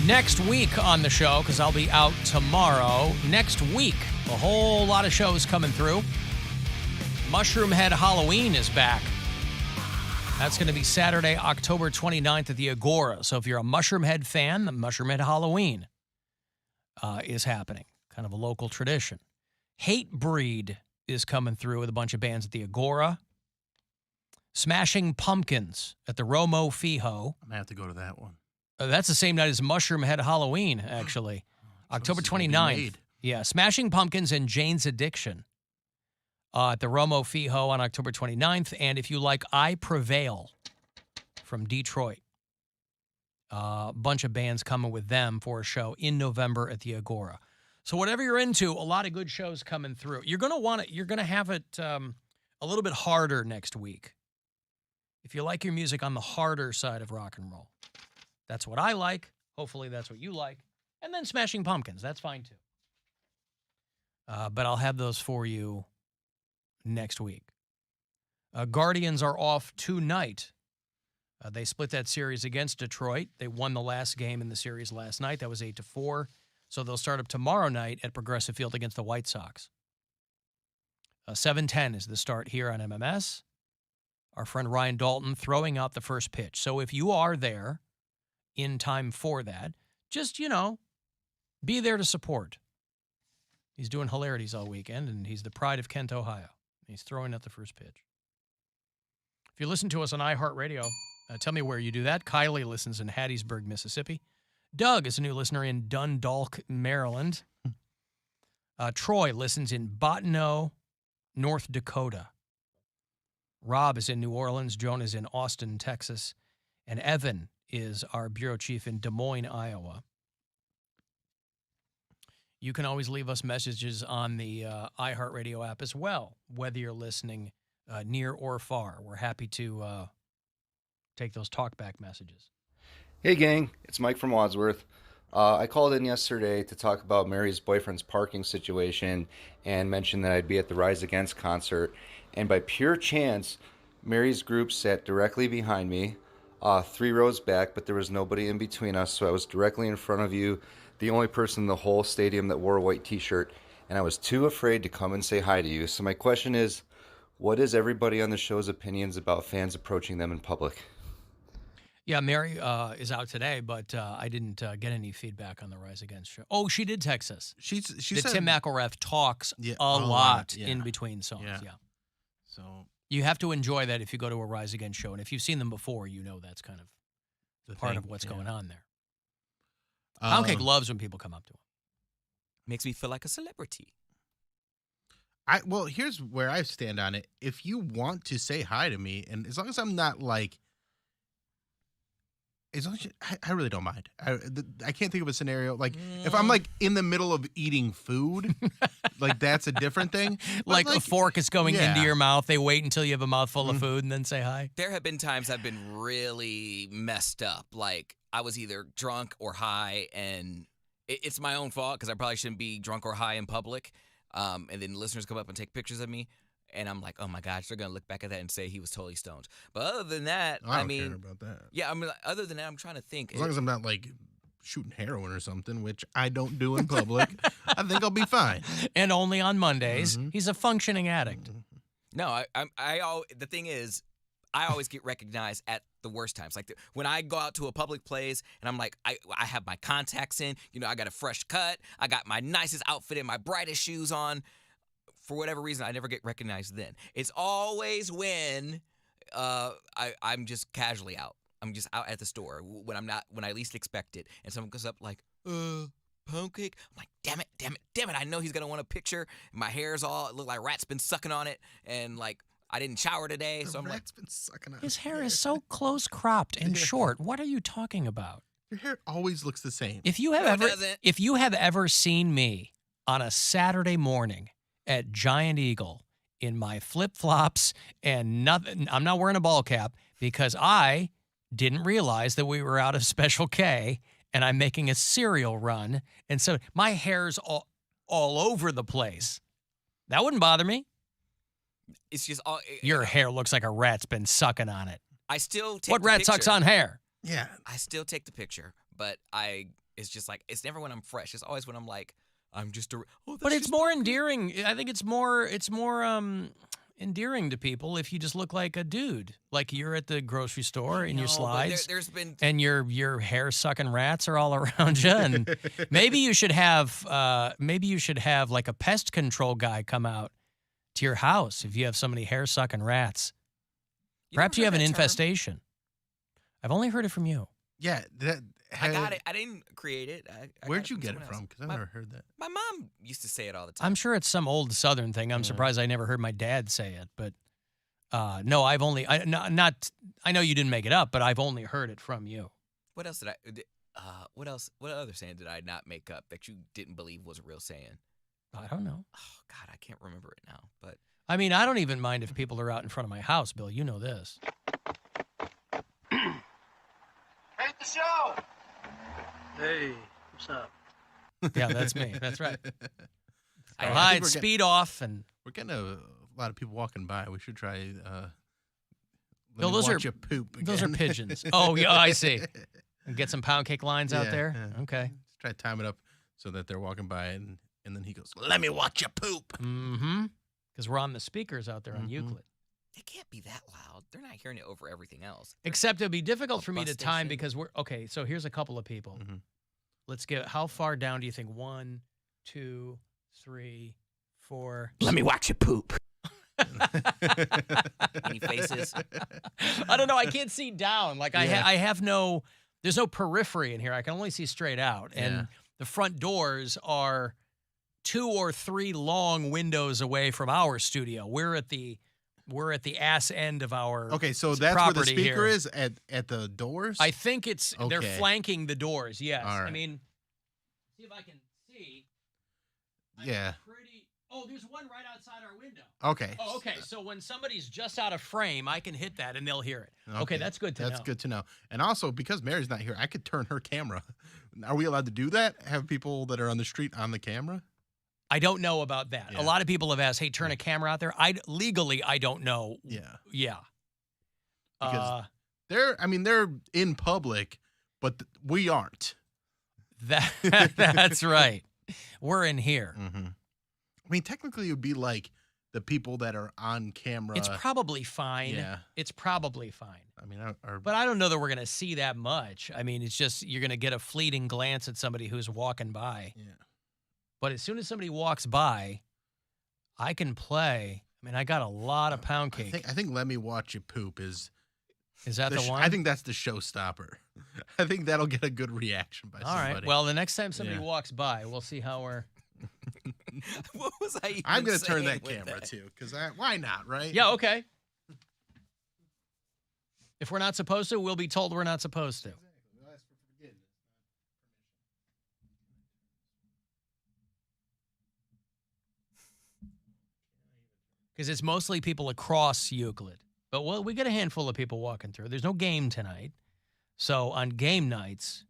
Next week on the show, because I'll be out tomorrow, next week, a whole lot of shows coming through. Mushroom Head Halloween is back. That's going to be Saturday, October 29th at the Agora. So if you're a Mushroom Head fan, the Mushroom Head Halloween is happening. Kind of a local tradition. Hate Breed is coming through with a bunch of bands at the Agora. Smashing Pumpkins at the Romo Fijo. I'm going to have to go to that one. That's the same night as Mushroom Head Halloween, actually. October 29th. Yeah, Smashing Pumpkins and Jane's Addiction at the Romo Fijo on October 29th. And if you like I Prevail from Detroit, a bunch of bands coming with them for a show in November at the Agora. So whatever you're into, a lot of good shows coming through. You're going to want it. You're going to have it a little bit harder next week. If you like your music on the harder side of rock and roll. That's what I like. Hopefully that's what you like. And then Smashing Pumpkins. That's fine, too. But I'll have those for you next week. Guardians are off tonight. They split that series against Detroit. They won the last game in the series last night. That was 8-4. So they'll start up tomorrow night at Progressive Field against the White Sox. 7:10 is the start here on MMS. Our friend Ryan Dalton throwing out the first pitch. So if you are there in time for that, just, be there to support. He's doing hilarities all weekend, and he's the pride of Kent, Ohio. He's throwing out the first pitch. If you listen to us on iHeartRadio, tell me where you do that. Kylie listens in Hattiesburg, Mississippi. Doug is a new listener in Dundalk, Maryland. Troy listens in Bottineau, North Dakota. Rob is in New Orleans. Joan is in Austin, Texas. And Evan is our bureau chief in Des Moines, Iowa. You can always leave us messages on the iHeartRadio app as well, whether you're listening near or far. We're happy to take those talkback messages. Hey, gang. It's Mike from Wadsworth. I called in yesterday to talk about Mary's boyfriend's parking situation and mentioned that I'd be at the Rise Against concert. And by pure chance, Mary's group sat directly behind me, 3 rows back, but there was nobody in between us, so I was directly in front of you, the only person in the whole stadium that wore a white t-shirt, and I was too afraid to come and say hi to you. So my question is, what is everybody on the show's opinions about fans approaching them in public? Yeah, Mary is out today, but I didn't get any feedback on the Rise Against show. Oh, she did text us. She that said Tim McElrath talks a lot in between songs. Yeah. So you have to enjoy that if you go to a Rise Against show, and if you've seen them before, you know that's kind of part of what's going on there. Poundcake loves when people come up to him. Makes me feel like a celebrity. Well, here's where I stand on it. If you want to say hi to me, and as long as I'm not like, as long as I really don't mind. I can't think of a scenario like if I'm like in the middle of eating food, like that's a different thing. Like a fork is going into your mouth. They wait until you have a mouthful of food and then say hi. There have been times I've been really messed up. Like I was either drunk or high, and it's my own fault because I probably shouldn't be drunk or high in public. And then listeners come up and take pictures of me. And I'm like, oh my gosh, they're gonna look back at that and say he was totally stoned. But other than that, I don't care about that. Yeah, I mean, other than that, I'm trying to think. As long as I'm not like shooting heroin or something, which I don't do in public, I think I'll be fine. And only on Mondays, he's a functioning addict. No, the thing is, I always get recognized at the worst times. Like when I go out to a public place and I'm like, I have my contacts in, I got a fresh cut, I got my nicest outfit and my brightest shoes on. For whatever reason, I never get recognized then. It's always when I'm just casually out. I'm just out at the store when I least expect it. And someone goes up like, Poundcake? I'm like, damn it. I know he's going to want a picture. My hair's all, it looked like rat's been sucking on it. And like, I didn't shower today. So I'm like, rat's been sucking on his hair is so close cropped and short. What are you talking about? Your hair always looks the same. If you have ever seen me on a Saturday morning at Giant Eagle in my flip-flops and nothing, I'm not wearing a ball cap because I didn't realize that we were out of Special K and I'm making a cereal run. And so my hair's all over the place. That wouldn't bother me. It's just your hair looks like a rat's been sucking on it. I still take what the rat picture. sucks on hair? Yeah. I still take the picture, but it's just like it's never when I'm fresh. It's always when I'm like I'm just a. Oh, that's But it's just more pumpkin. endearing. I think it's more endearing to people if you just look like a dude, like you're at the grocery store in your No, but slides. there's been And your hair sucking rats are all around you, and maybe you should have like a pest control guy come out to your house if you have so many hair sucking rats. Perhaps you have an infestation. I've only heard it from you. Yeah, I got it. I didn't create it. I Where'd got you from get it someone from? else. Because I've never heard that. My mom used to say it all the time. I'm sure it's some old Southern thing. I'm Yeah. surprised I never heard my dad say it, but no, I know you didn't make it up, but I've only heard it from you. What else did I? What else? What other saying did I not make up that you didn't believe was a real saying? I don't know. Oh God, I can't remember it now. But I mean, I don't even mind if people are out in front of my house, Bill. You know this. Hate the show! Hey, what's up? Yeah, that's me. That's right. I Go think hide, we're speed off, and We're getting a lot of people walking by. We should try. No, those watch are- you poop. those are again. pigeons. Oh, yeah, I see. And get some pound cake lines out Yeah, there. yeah. Okay. Let's try to time it up so that they're walking by, and then he goes, "Let me watch you poop." Mm-hmm. Because we're on the speakers out there on Mhm. Euclid. it can't be that loud. They're not hearing it over everything else. Except it'd be difficult A for me to bus time station. because we're okay. So here's a couple of people. Mhm. Let's get. How far down do you think? 1, 2, 3, 4. Let me watch you poop. Any faces? I don't know. I can't see down. Like Yeah. I have no. There's no periphery in here. I can only see straight out, and Yeah. the front doors are 2 or 3 long windows away from our studio. We're at the ass end of our. Okay, so that's where the property speaker here. is at the doors. I think they're Okay. flanking the doors. Yes. All I right. mean, see if I can see. Yeah. Oh, there's one right outside our window. Okay. Oh, okay. So when somebody's just out of frame, I can hit that and they'll hear it. Okay, that's good to know. That's good to know. And also, because Mary's not here, I could turn her camera. Are we allowed to do that? Have people that are on the street on the camera? I don't know about that. Yeah. A lot of people have asked, "Hey, turn a camera out there." Legally, I don't know. Yeah. Yeah. Because they're in public, but we aren't. That's right. We're in here. Mm-hmm. I mean, technically, it would be like the people that are on camera. It's probably fine. Yeah. It's probably fine. I mean, our But I don't know that we're going to see that much. I mean, it's just you're going to get a fleeting glance at somebody who's walking by. yeah. But as soon as somebody walks by, I can play. I mean, I got a lot of pound cake. I think "Let Me Watch You Poop" is Is that the one? I think that's the showstopper. I think that'll get a good reaction by All somebody. right. Well, the next time somebody Yeah. walks by, we'll see how we're. What was I even I'm gonna turn saying that with camera that? too, because why not, right? Yeah. Okay. If we're not supposed to, we'll be told we're not supposed to. Because it's mostly people across Euclid. But we get a handful of people walking through. There's no game tonight. So on game nights,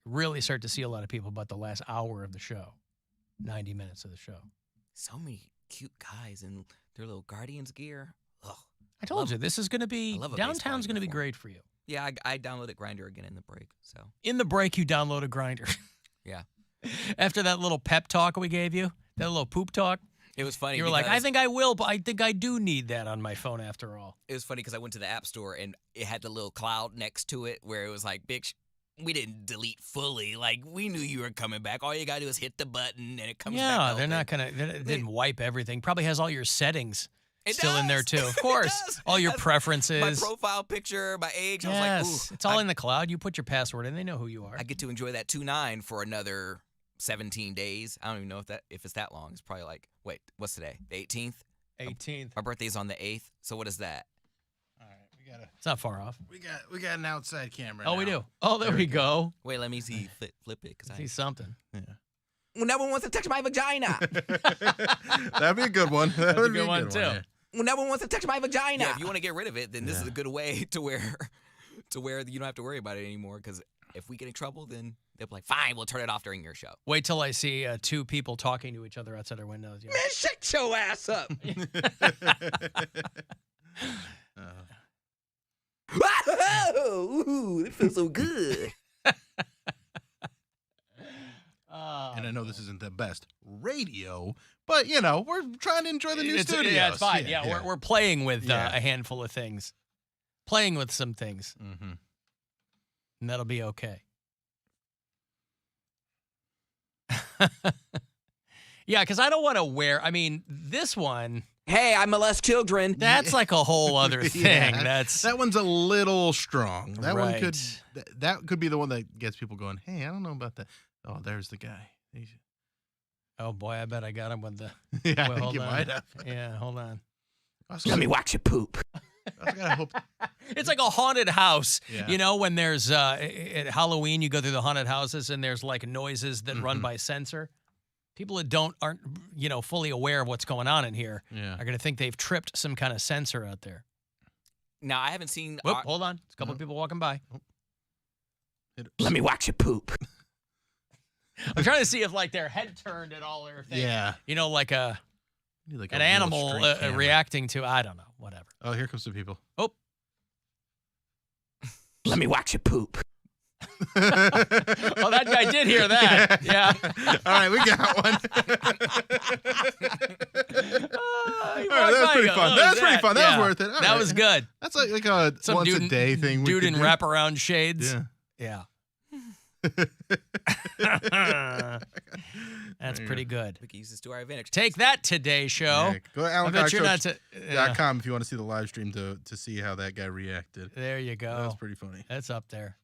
really start to see a lot of people about the last hour of the show, 90 minutes of the show. So many cute guys in their little Guardians gear. Ugh. I told Love- you, this is going to be, I love a downtown's baseball going to be uniform. great for you. Yeah, I downloaded Grindr again in the break. So In the break, you download a grinder. Yeah. After that little pep talk we gave you, that little poop talk, it was funny. you were like, I because- think I will, but I think I do need that on my phone after all. It was funny because I went to the App Store and it had the little cloud next to it where it was like, bitch, we didn't delete fully. Like, we knew you were coming back. All you got to do is hit the button and it comes back. Yeah, open. they're not going to, it didn't wipe everything. Probably has all your settings It still in there does. too. Of It course. does. All your That's preferences. My profile picture, my age. I was Yes, like, ooh. it's all in the cloud. You put your password in, they know who you are. I get to enjoy that 2-9 for another 17 days. I don't even know if it's that long. It's probably like, wait, what's today? The 18th? 18th. Our birthday's on the 8th. So what is that? All right, It's not far off. we got an outside camera. Oh, we now. do. Oh, there we go. Wait, let me see. Flip it. Cause See something. Yeah. Well, no one wants to touch my vagina. That'd be a good one. That a would good be a one, good too. yeah. Well, no one wants to touch my vagina. Yeah, if you want to get rid of it, then this is Yeah. a good way to where you don't have to worry about it anymore. Because if we get in trouble, then they'll be like, fine, we'll turn it off during your show. Wait till I see 2 people talking to each other outside their windows. Yeah. Man, shut your ass up. Uh, Ooh, it feels so good. And I know this isn't the best radio, but, you know, we're trying to enjoy the new studios. Yeah, it's fine. Yeah. We're playing with a handful of things. Playing with some things. Mm-hmm. And that'll be okay. Yeah, because I don't want to wear, I mean, this one. Hey, I molest children. That's like a whole other thing. Yeah, that one's a little strong. That one Right. that could be the one that gets people going, hey, I don't know about that. Oh, there's the guy. Oh, boy, I bet I got him with the. Yeah, Well, I think hold you on. might have. Yeah, hold on. Let me watch you poop. I gotta hope. It's like a haunted house. Yeah. You know, when there's at Halloween, you go through the haunted houses and there's like noises that run by sensor. People that aren't, you know, fully aware of what's going on in here are going to think they've tripped some kind of sensor out there. Now, I haven't seen... Whoop, hold on. There's a couple of people walking by. Let me watch you poop. I'm trying to see if, like, their head turned at all or if they, you know, like an animal reacting to, I don't know, whatever. Oh, here comes the people. Oh. Let me watch you poop. Oh, that guy did hear that. Yeah. All right, we got one. All right, that was pretty fun. That was pretty fun. That was worth it. All that right. was good. That's like a Some once a day thing. Dude in wraparound shades. Yeah. That's pretty good. We can use this to our advantage. Take that, Today Show. Yeah, go to I bet you're not AlanCoxShow.com if you want to see the live stream to see how that guy reacted. There you go. That was pretty funny. That's up there.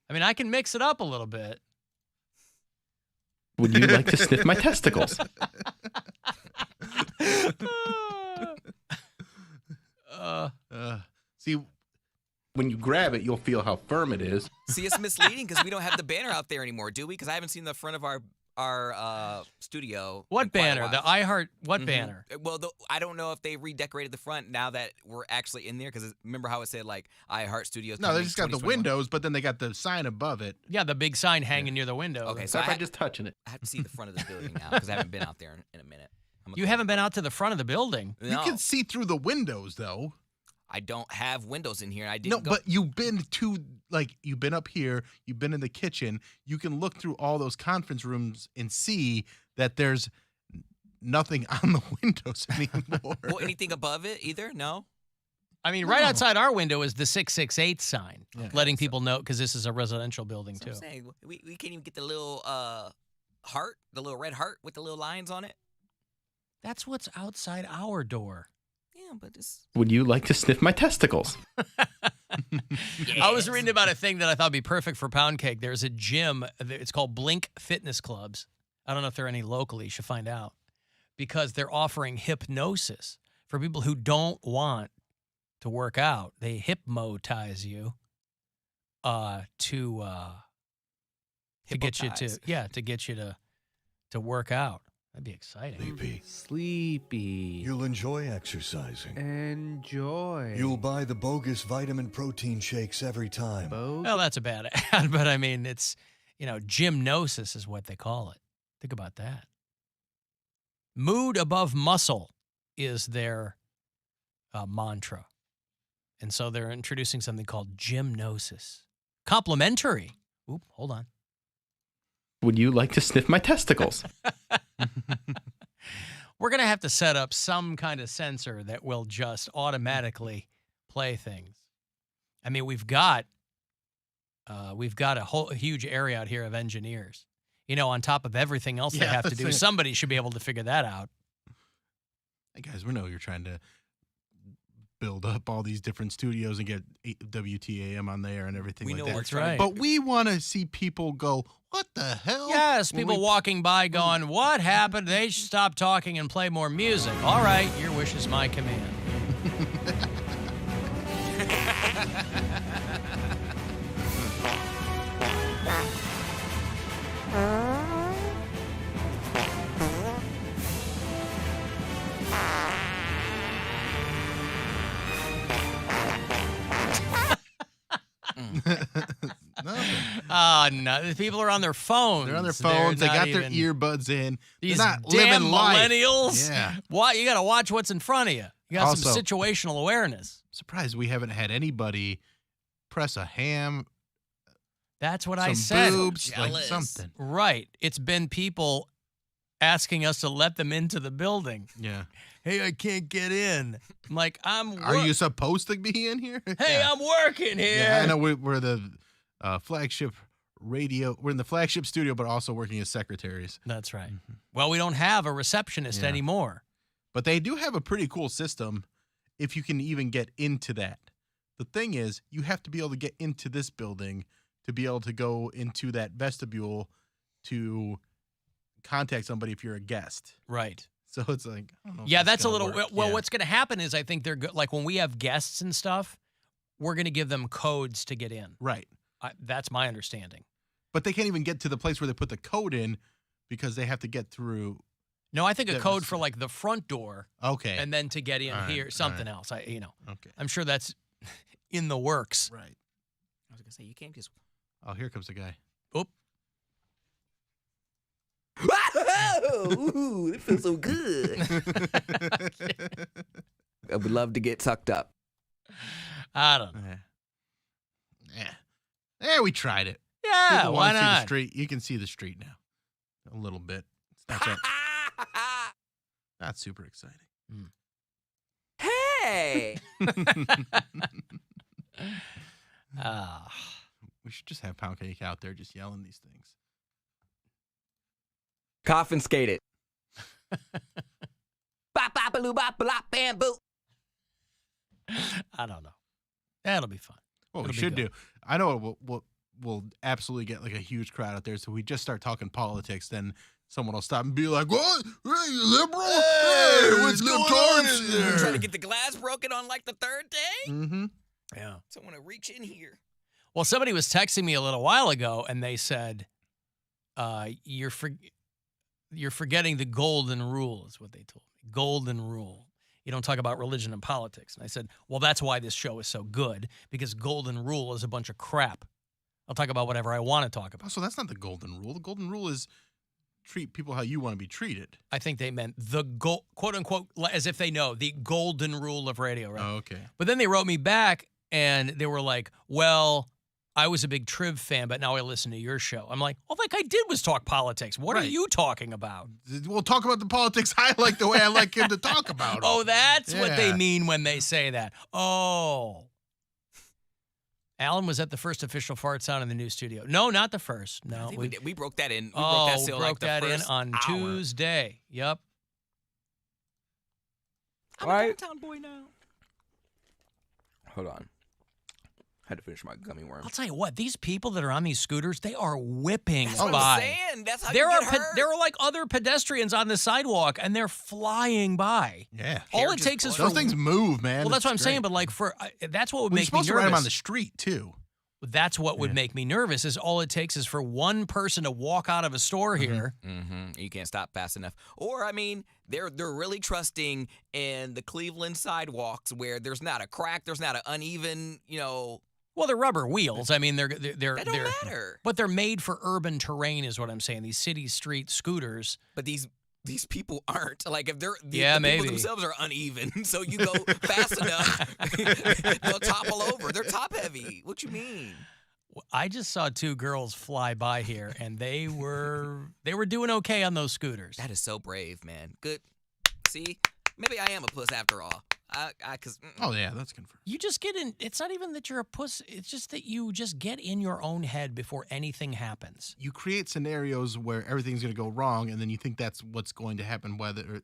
I mean, I can mix it up a little bit. Would you like to sniff my testicles? See, when you grab it, you'll feel how firm it is. See, it's misleading because we don't have the banner out there anymore, do we? Because I haven't seen the front of our studio. What in quite a banner? while. The iHeart. What banner? Well, I don't know if they redecorated the front now that we're actually in there. Because remember how it said like iHeart Studios. no, they just got the windows, but then they got the sign above it. Yeah, the big sign hanging near the window. Okay, So so if I just touching it. I have to see the front of the building now because I haven't been out there in a minute. You haven't been out to the front of the building. No, You can see through the windows, though. I don't have windows in here. And I didn't. No, go. but you've been you've been up here, you've been in the kitchen. You can look through all those conference rooms and see that there's nothing on the windows anymore. Well, anything above it either? No. I mean, right outside our window is the 668 sign, Yeah. letting people know because this is a residential building That's too. what I'm saying. We can't even get the little heart, the little red heart with the little lines on it. That's what's outside our door. Yeah, but it's. Would you like to sniff my testicles? I was reading about a thing that I thought would be perfect for Poundcake. There's a gym. It's called Blink Fitness Clubs. I don't know if there are any locally. You should find out. Because they're offering hypnosis for people who don't want to work out. They hypnotize you to get you to work out. That'd be exciting. Sleepy. You'll enjoy exercising. Enjoy. You'll buy the bogus vitamin protein shakes every time. Well, that's a bad ad, but I mean, it's, gymnosis is what they call it. Think about that. Mood above muscle is their mantra. And so they're introducing something called gymnosis. Complimentary. Oop, hold on. Would you like to sniff my testicles? We're going to have to set up some kind of sensor that will just automatically play things. I mean, we've got a huge area out here of engineers. On top of everything else they have to do, somebody should be able to figure that out. Hey guys, we know you're trying to build up all these different studios and get WTAM on there and everything like that. That's right. But we want to see people go, what the hell? Yes, people walking by going, what happened? They should stop talking and play more music. All right, your wish is my command. Oh, no. People are on their phones. They're on their phones. They got their earbuds in. These They're not damn living life. millennials. Yeah. What? You got to watch what's in front of you. You got some Also, situational awareness. Surprised we haven't had anybody press a ham That's what some I said. boobs, like Jealous. something. Right. It's been people asking us to let them into the building. Yeah. Hey, I can't get in. I'm like, Are you supposed to be in here? Hey, Yeah. I'm working here. Yeah, I know we're the flagship radio. We're in the flagship studio, but also working as secretaries. That's right. Well, we don't have a receptionist Yeah. anymore. But they do have a pretty cool system if you can even get into that. The thing is, you have to be able to get into this building to be able to go into that vestibule to contact somebody if you're a guest. Right. So it's like, I don't know if Yeah, this that's a gonna little. work. Well, Yeah. what's going to happen is I think they're like when we have guests and stuff, we're going to give them codes to get in. Right. That's my understanding. But they can't even get to the place where they put the code in because they have to get through. No, I think a That code was- for like the front door Okay. and then to get in All right, here, all something right. else. Okay. I'm sure that's in the works. Right. I was gonna say you can't just. Oh, here comes the guy. Oop. Ooh, it feels so good. I would love to get sucked up. I don't know. Yeah, we tried it. Yeah, People why wanna see the not? street. You can see the street now, a little bit. It's not, not super exciting. Hey, Ah. We should just have Poundcake out there just yelling these things. confiscate it. Bop bop baloo bop bop bamboo. I don't know. That'll be fun. What we It'll be should good. do, I know we'll absolutely get like a huge crowd out there. So we just start talking politics, then someone will stop and be like, "What? Hey, you liberal? Hey, what's going on in there?" Trying to get the glass broken on like the third day. Mm-hmm. Yeah. Someone to reach in here. Well, somebody was texting me a little while ago, and they said, "You're forgetting the golden rule," is what they told me. Golden rule. You don't talk about religion and politics. And I said, well, that's why this show is so good, because golden rule is a bunch of crap. I'll talk about whatever I want to talk about. Oh, so that's not the golden rule. The golden rule is treat people how you want to be treated. I think they meant the quote unquote, as if they know, the golden rule of radio, right? Oh, okay. But then they wrote me back and they were like, well, I was a big Triv fan, but now I listen to your show. I'm like, all that guy did was talk politics. What are Right. you talking about? We'll talk about the politics I like the way I like him to talk about 'em. Oh, that's what they Yeah. mean when they say that. Oh. Alan was at the first official fart sound in the new studio. No, not the first. I No. think we, did. We broke that in. We Oh, broke that seal broke like the that in first on hour. Tuesday. Yep. I'm a downtown boy now. Hold on. Had to finish my gummy worm. I'll tell you what, these people that are on these scooters, they are whipping That's what by. I'm saying. That's how There you are get hurt. there are like other pedestrians on the sidewalk, and they're flying by. Yeah. All Hair it just takes is for Those things move, man. well, that's what I'm It's saying. great. But like for that's what would We're make me supposed to nervous. ride them on the street too. That's what would Yeah. make me nervous. Is all it takes is for one person to walk out of a store here. Mm-hmm. You can't stop fast enough. Or I mean, they're really trusting in the Cleveland sidewalks where there's not a crack, there's not an uneven, Well, they're rubber wheels. I mean, they're that don't matter. but they're made for urban terrain, is what I'm saying. These city street scooters. But these people aren't. Like if they're Yeah, the maybe. people themselves are uneven, so you go fast enough, they'll topple over. They're top heavy. What you mean? I just saw two girls fly by here, and they were doing okay on those scooters. That is so brave, man. Good. See, maybe I am a puss after all. Cause Oh yeah, that's confirmed. You just get in. It's not even that you're a puss. It's just that you just get in your own head before anything happens. You create scenarios where everything's going to go wrong, and then you think that's what's going to happen, whether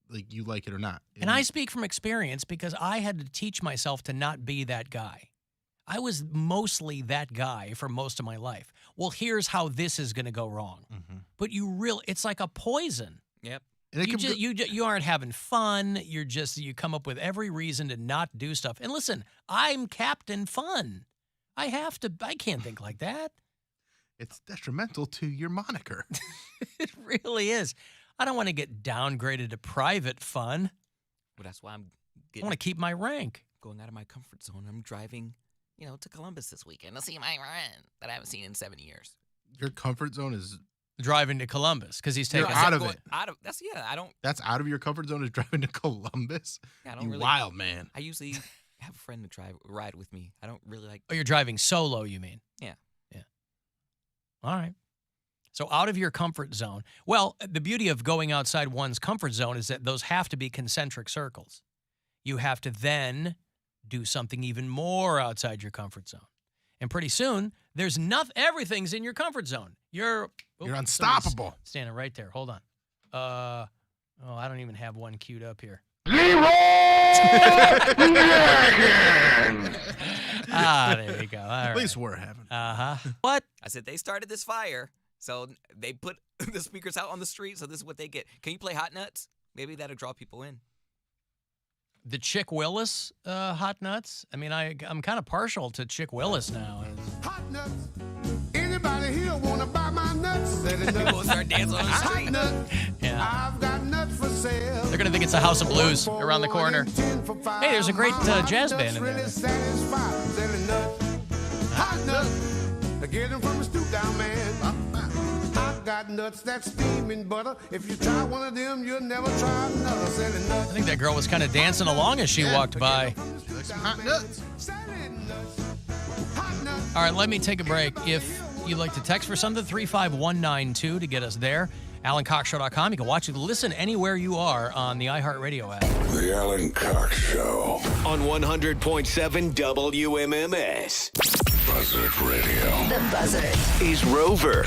like you like it or not. And I speak from experience because I had to teach myself to not be that guy. I was mostly that guy for most of my life. Well, here's how this is going to go wrong. Mhm. But it's like a poison. yep. And it You aren't having fun. You come up with every reason to not do stuff. And listen, I'm Captain Fun. I can't think like that. it's detrimental to your moniker. It really is. I don't want to get downgraded to private fun. Well, that's why I'm I want to keep my rank. going out of my comfort zone. I'm driving, to Columbus this weekend to see my friend that I haven't seen in 7 years. Your comfort zone is Driving to Columbus because he's You're taking out of it. that's out of your comfort zone is driving to Columbus. I don't You really. wild man. I usually have a friend to ride with me. I don't really like. Oh, you're driving solo, you mean? Yeah. Yeah. All right. So out of your comfort zone. Well, the beauty of going outside one's comfort zone is that those have to be concentric circles. You have to then do something even more outside your comfort zone. And pretty soon, there's nothing, everything's in your comfort zone. You're unstoppable. Standing right there. Hold on. I don't even have one queued up here. There you go. All right. At least we're having. What? I said they started this fire, so they put the speakers out on the street, so this is what they get. Can you play Hot Nuts? Maybe that'll draw people in. The Chick Willis Hot Nuts? I mean, I'm kind of partial to Chick Willis now. Hot nuts. Anybody here wanna buy my nuts? People start dancing on the Hot street. nuts. Yeah. I've got nuts for sale. They're going to think it's a House of Blues around the corner. Hey, there's a great jazz band in there. Really satisfied selling nuts. Hot nuts. Get them from a stoop down man. I've got nuts that steaming butter. If you try one of them, you'll never try another. Selling nuts. I think that girl was kind of dancing along as she walked by. Hot nuts. All right, let me take a break. If you'd like to text for something, 35192 to get us there. AlanCoxShow.com. You can watch it, listen anywhere you are on the iHeartRadio app. The Alan Cox Show on 100.7 WMMS. Buzzard Radio. The Buzzard. Is Rover.